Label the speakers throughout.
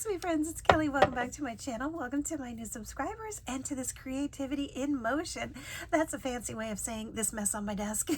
Speaker 1: sweet friends, it's Kelly. Welcome back to my channel. Welcome to my new subscribers and to this creativity in motion. That's a fancy way of saying this mess on my desk.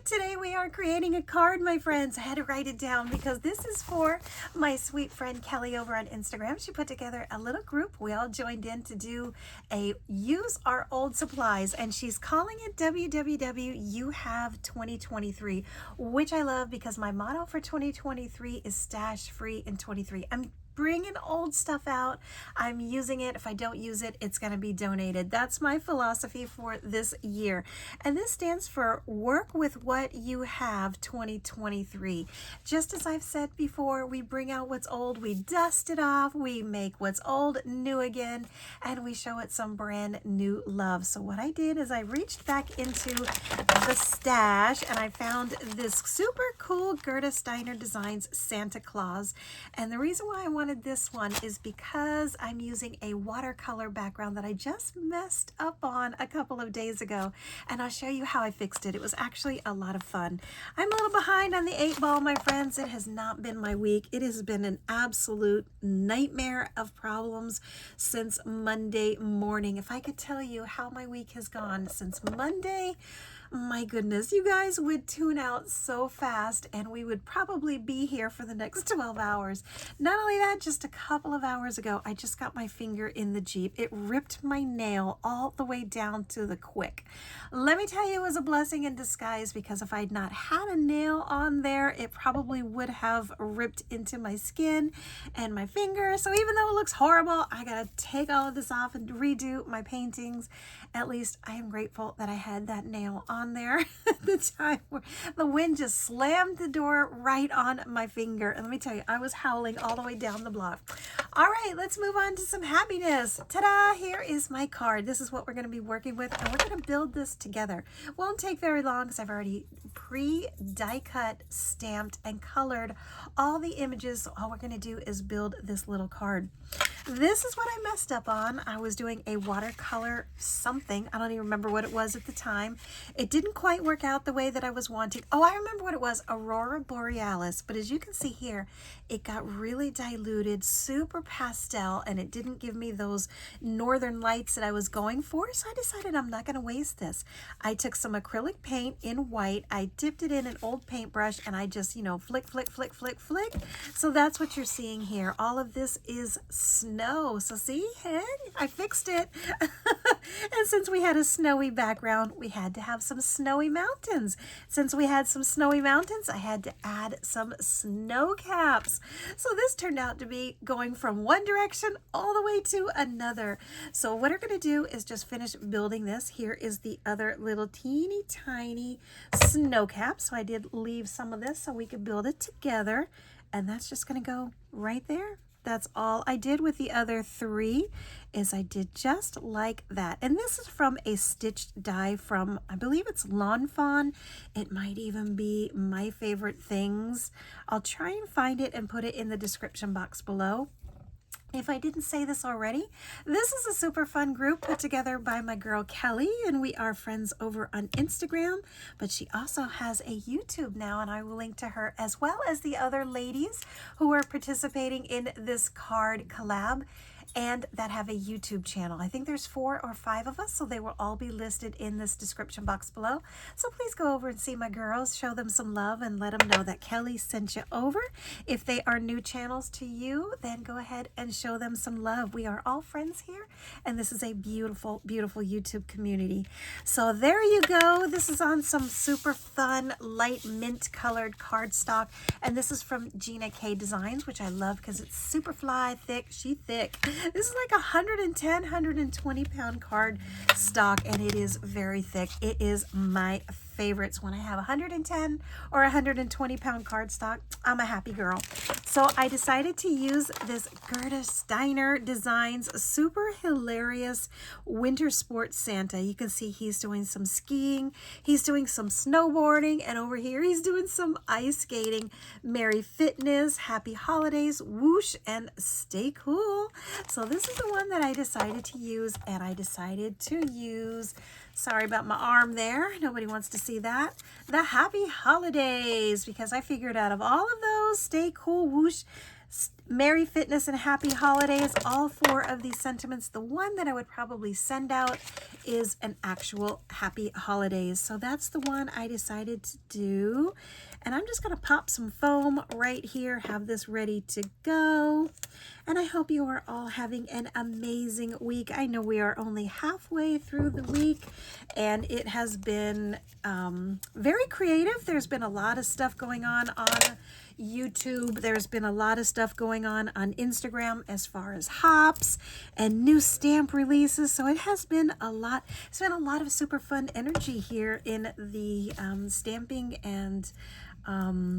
Speaker 1: Today we are creating a card, my friends. I had to write it down because this is for my sweet friend Kelly over on Instagram. She put together a little group. We all joined in to do a use our old supplies, and she's calling it WWW You Have 2023, which I love because my motto for 2023 is stash free in 23. I'm bringing old stuff out. I'm using it. If I don't use it, it's going to be donated. That's my philosophy for this year. And this stands for Work with What You Have 2023. Just as I've said before, we bring out what's old, we dust it off, we make what's old new again, and we show it some brand new love. So what I did is I reached back into the stash and I found this super cool Gerda Steiner Designs Santa Claus. And the reason why I wanted this one is because I'm using a watercolor background that I just messed up on a couple of days ago, and I'll show you how I fixed it. It was actually a lot of fun. I'm a little behind on the 8 ball, my friends. It has not been my week. It has been an absolute nightmare of problems since Monday morning. If I could tell you how my week has gone since Monday, my goodness, you guys would tune out so fast and we would probably be here for the next 12 hours. Not only that, just a couple of hours ago, I just got my finger in the Jeep. It ripped my nail all the way down to the quick. Let me tell you, it was a blessing in disguise because if I'd not had a nail on there, it probably would have ripped into my skin and my finger. So even though it looks horrible, I gotta take all of this off and redo my paintings. At least I am grateful that I had that nail on there at the time where the wind just slammed the door right on my finger. And let me tell you, I was howling all the way down the block. All right, let's move on to some happiness. Ta-da! Here is my card. This is what we're going to be working with, and we're going to build this together. Won't take very long because I've already die cut, stamped, and colored all the images. So all we're going to do is build this little card. This is what I messed up on. I was doing a watercolor something. I don't even remember what it was at the time. It didn't quite work out the way that I was wanting. Oh, I remember what it was, Aurora Borealis. But as you can see here, it got really diluted, super pastel, and it didn't give me those northern lights that I was going for. So I decided I'm not going to waste this. I took some acrylic paint in white. I dipped it in an old paintbrush, and I just, flick, flick, flick, flick, flick. So that's what you're seeing here. All of this is snow. So see, hey, I fixed it. And since we had a snowy background, we had to have some snowy mountains. Since we had some snowy mountains, I had to add some snow caps. So this turned out to be going from one direction all the way to another. So what we're going to do is just finish building this. Here is the other little teeny tiny snow cap. So I did leave some of this so we could build it together. And that's just going to go right there. That's all I did with the other 3 is I did just like that. And this is from a stitched die from, I believe it's Lawn Fawn. It might even be My Favorite Things. I'll try and find it and put it in the description box below. If I didn't say this already, this is a super fun group put together by my girl Kelly, and we are friends over on Instagram, but she also has a YouTube now, and I will link to her as well as the other ladies who are participating in this card collab and that have a YouTube channel. I think there's 4 or 5 of us, so they will all be listed in this description box below. So please go over and see my girls, show them some love, and let them know that Kelly sent you over. If they are new channels to you, then go ahead and show them some love. We are all friends here, and this is a beautiful, beautiful YouTube community. So there you go. This is on some super fun, light mint colored cardstock, and this is from Gina K Designs, which I love because it's super fly, thick. She thick. This is like 110, 120 pound card stock, and it is very thick. It is my favorites. When I have 110 or 120 pound cardstock, I'm a happy girl. So I decided to use this Gerda Steiner Designs super hilarious winter sports Santa. You can see he's doing some skiing, he's doing some snowboarding, and over here he's doing some ice skating. Merry Fitness, Happy Holidays, whoosh, and stay cool. So this is the one that I decided to use, and I decided to use, sorry about my arm there, nobody wants to see that, the Happy Holidays, because I figured out of all of those, stay cool, whoosh, Merry Fitness and Happy Holidays, all 4 of these sentiments. The one that I would probably send out is an actual Happy Holidays. So that's the one I decided to do. And I'm just going to pop some foam right here, have this ready to go. And I hope you are all having an amazing week. I know we are only halfway through the week, and it has been very creative. There's been a lot of stuff going on YouTube. There's been a lot of stuff going on Instagram as far as hops and new stamp releases. So it has been a lot. It's been a lot of super fun energy here in the stamping and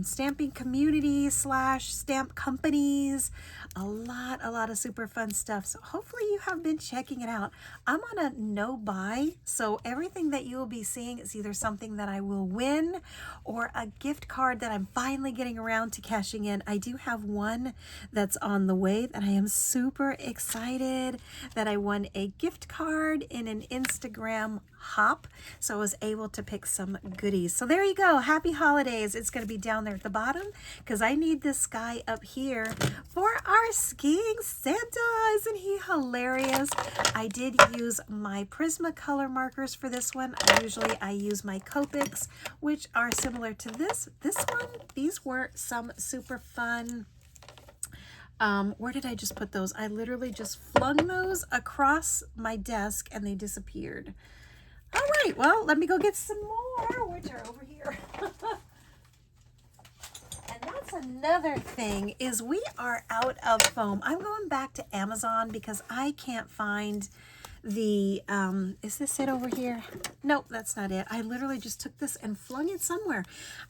Speaker 1: stamping community / stamp companies. A lot of super fun stuff. So hopefully you have been checking it out. I'm on a no buy, so everything that you will be seeing is either something that I will win or a gift card that I'm finally getting around to cashing in. I do have one that's on the way that I am super excited that I won a gift card in an Instagram hop, so I was able to pick some goodies. So there you go. Happy holidays. It's going to be down there at the bottom because I need this guy up here for our skiing Santa. Isn't he hilarious? I did use my Prismacolor markers for this one. Usually I use my Copics, which are similar to this one. These were some super fun. Where did I just put those? I literally just flung those across my desk and they disappeared. All right, well, let me go get some more, which are over here. And that's another thing, is we are out of foam. I'm going back to Amazon because I can't find the, is this it over here? Nope, that's not it. I literally just took this and flung it somewhere.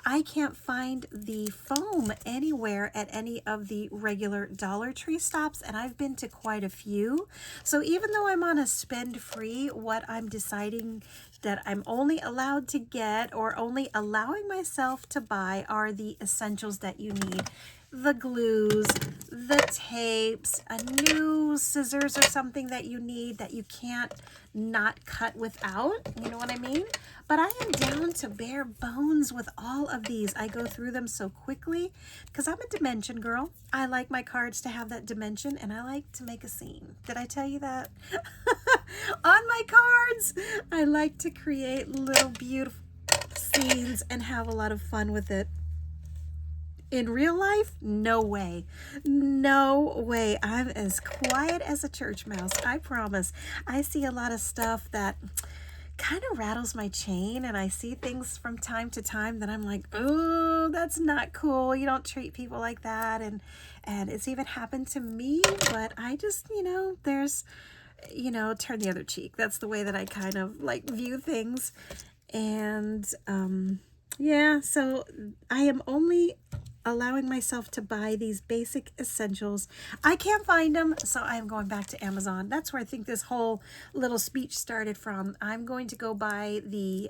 Speaker 1: I can't find the foam anywhere at any of the regular Dollar Tree stops, and I've been to quite a few. So even though I'm on a spend free, what I'm deciding that I'm only allowed to get or only allowing myself to buy are the essentials that you need. The glues, the tapes, a new scissors or something that you need that you can't not cut without, you know what I mean? But I am down to bare bones with all of these. I go through them so quickly because I'm a dimension girl. I like my cards to have that dimension, and I like to make a scene. Did I tell you that? On my cards, I like to create little beautiful scenes and have a lot of fun with it. In real life, no way. No way. I'm as quiet as a church mouse, I promise. I see a lot of stuff that kind of rattles my chain, and I see things from time to time that I'm like, oh, that's not cool. You don't treat people like that. And it's even happened to me, but I just, there's, turn the other cheek. That's the way that I kind of like view things. And yeah, so I am only allowing myself to buy these basic essentials. I can't find them, so I'm going back to Amazon. That's where I think this whole little speech started from. I'm going to go buy the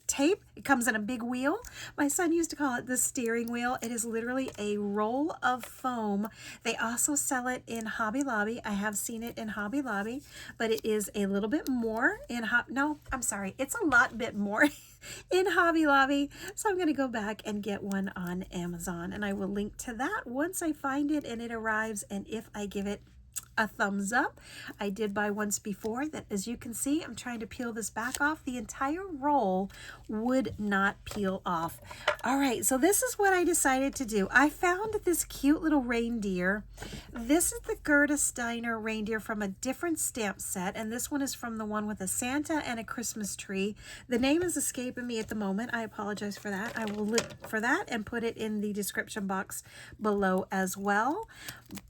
Speaker 1: tape. It comes in a big wheel. My son used to call it the steering wheel. It is literally a roll of foam. They also sell it in Hobby Lobby. I have seen it in Hobby Lobby, but it is a little bit more in it's a lot bit more in Hobby Lobby. So I'm going to go back and get one on Amazon, and I will link to that once I find it and it arrives, and if I give it a thumbs up. I did buy once before that, as you can see, I'm trying to peel this back off. The entire roll would not peel off. All right, so this is what I decided to do. I found this cute little reindeer. This is the Gerda Steiner reindeer from a different stamp set, and this one is from the one with a Santa and a Christmas tree. The name is escaping me at the moment. I apologize for that. I will look for that and put it in the description box below as well.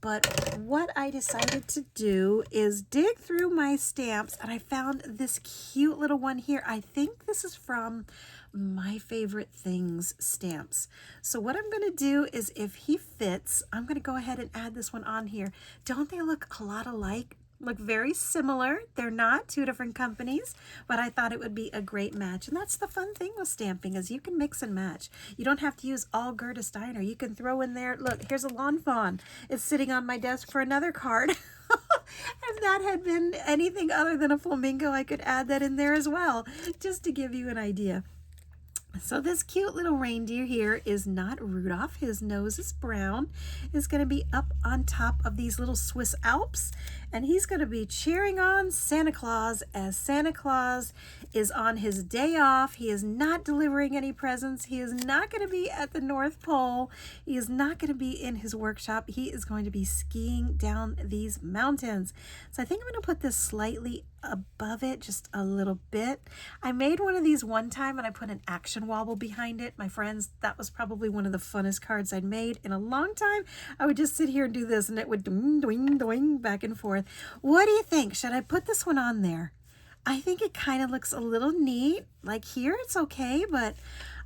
Speaker 1: But what I decided to do is dig through my stamps, and I found this cute little one here. I think this is from My Favorite Things stamps. So what I'm going to do is, if he fits, I'm going to go ahead and add this one on here. Don't they look a lot alike? Look very similar. They're not two different companies, but I thought it would be a great match. And that's the fun thing with stamping, is you can mix and match. You don't have to use all Gerda Steiner. You can throw in there, look, here's a lawn fawn. It's sitting on my desk for another card. If that had been anything other than a flamingo, I could add that in there as well, just to give you an idea. So this cute little reindeer here is not Rudolph. His nose is brown. Is going to be up on top of these little Swiss Alps. And he's going to be cheering on Santa Claus as Santa Claus is on his day off. He is not delivering any presents. He is not going to be at the North Pole. He is not going to be in his workshop. He is going to be skiing down these mountains. So I think I'm going to put this slightly above it just a little bit. I made one of these one time and I put an action wobble behind it. My friends, that was probably one of the funnest cards I'd made in a long time. I would just sit here and do this and it would doing, doing, doing back and forth. What do you think? Should I put this one on there? I think it kind of looks a little neat. Like here it's okay, but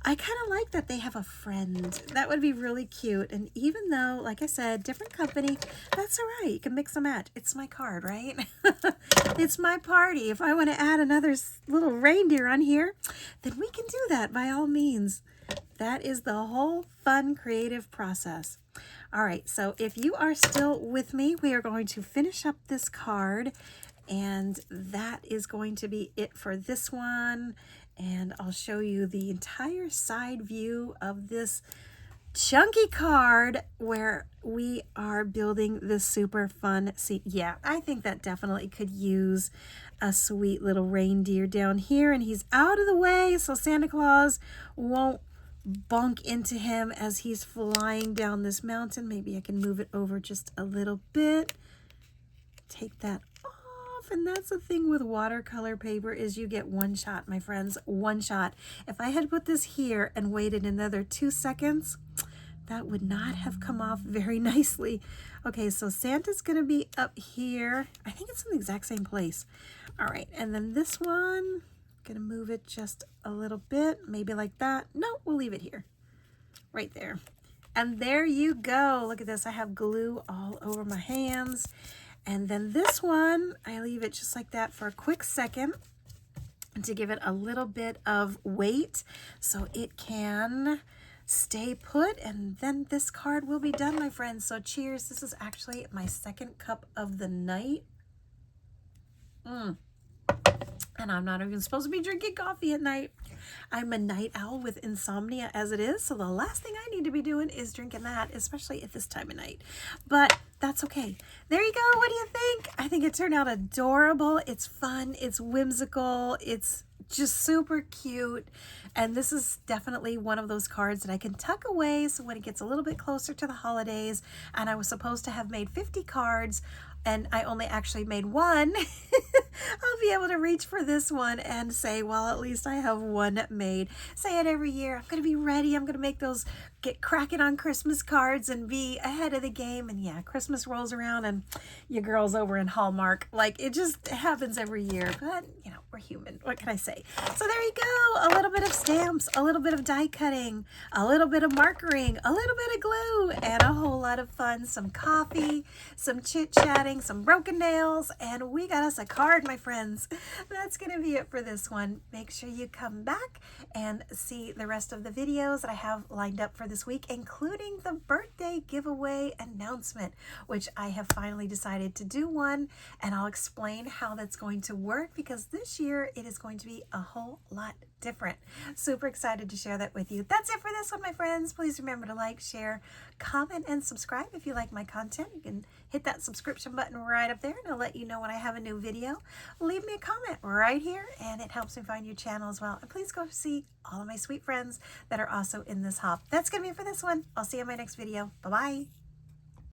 Speaker 1: I kind of like that they have a friend. That would be really cute. And even though, like I said, different company, that's all right. You can mix and match. It's my card, right? It's my party. If I want to add another little reindeer on here, then we can do that by all means. That is the whole fun, creative process. All right, so if you are still with me, we are going to finish up this card. And that is going to be it for this one. And I'll show you the entire side view of this chunky card where we are building this super fun scene. Yeah, I think that definitely could use a sweet little reindeer down here. And he's out of the way so Santa Claus won't bunk into him as he's flying down this mountain. Maybe I can move it over just a little bit. Take that off. And that's the thing with watercolor paper is you get one shot, my friends, one shot. If I had put this here and waited another 2 seconds, that would not have come off very nicely. Okay, so Santa's gonna be up here. I think it's in the exact same place. All right, and then this one, gonna move it just a little bit, maybe like that. No, we'll leave it here, right there. And there you go. Look at this, I have glue all over my hands. And then this one, I leave it just like that for a quick second to give it a little bit of weight so it can stay put. And then this card will be done, my friends. So cheers. This is actually my second cup of the night. And I'm not even supposed to be drinking coffee at night. I'm a night owl with insomnia as it is. So the last thing I need to be doing is drinking that, especially at this time of night. But that's okay. There you go. What do you think? I think it turned out adorable. It's fun. It's whimsical. It's just super cute. And this is definitely one of those cards that I can tuck away so when it gets a little bit closer to the holidays, and I was supposed to have made 50 cards and I only actually made one, I'll be able to reach for this one and say, well, at least I have one made. Say it every year. I'm going to be ready. I'm going to make those, get cracking on Christmas cards and be ahead of the game. And yeah, Christmas rolls around and your girl's over in Hallmark. Like, it just happens every year. But, you know, we're human. What can I say? So there you go. A little bit of stamps, a little bit of die cutting, a little bit of markering, a little bit of glue, and a whole lot of fun. Some coffee, some chit-chatting, some broken nails, and we got us a card, my friends. That's going to be it for this one. Make sure you come back and see the rest of the videos that I have lined up for this week, including the birthday giveaway announcement, which I have finally decided to do one, and I'll explain how that's going to work because this year it is going to be a whole lot different. Super excited to share that with you. That's it for this one, my friends. Please remember to like, share, comment, and subscribe if you like my content. You can hit that subscription button right up there and it'll let you know when I have a new video. Leave me a comment right here and it helps me find your channel as well. And please go see all of my sweet friends that are also in this hop. That's going to be it for this one. I'll see you in my next video. Bye-bye.